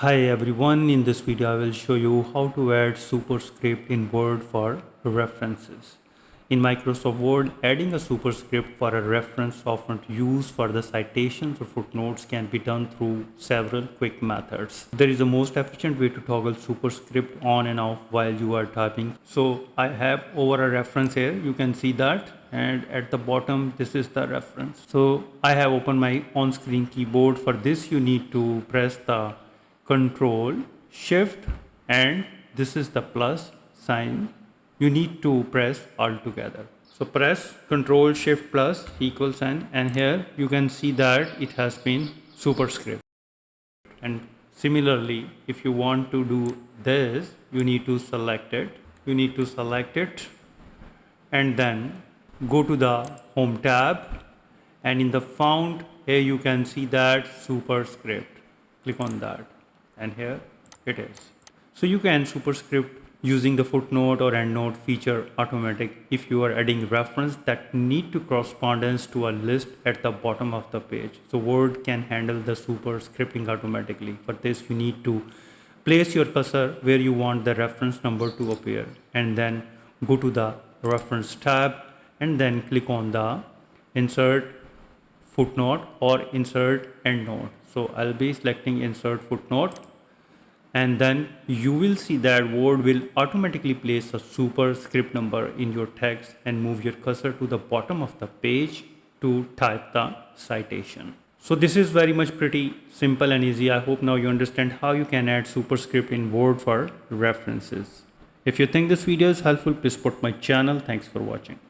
Hi everyone, in this video I will show you how to add superscript in Word for references. In Microsoft Word, adding a superscript for a reference often used for the citations or footnotes can be done through several quick methods. There is a most efficient way to toggle superscript on and off while you are typing. So I have over a reference here, you can see that, and at the bottom this is the reference. So I have opened my on-screen keyboard. For this you need to press the Control Shift and this is the plus sign. You need to press all together. So press Control Shift plus equal sign, and here you can see that it has been superscript. And similarly, if you want to do this, you need to select it. You need to select it and then go to the Home tab, and in the font here you can see that superscript. Click on that and here it is. So you can superscript using the footnote or endnote feature automatic if you are adding reference that need to correspondence to a list at the bottom of the page. So Word can handle the superscripting automatically. For this you need to place your cursor where you want the reference number to appear and then go to the reference tab and then click on the insert footnote or insert endnote. So I'll be selecting insert footnote, and then you will see that Word will automatically place a superscript number in your text and move your cursor to the bottom of the page to type the citation. So this is very much pretty simple and easy. I hope now you understand how you can add superscript in Word for references. If you think this video is helpful, please support my channel. Thanks for watching.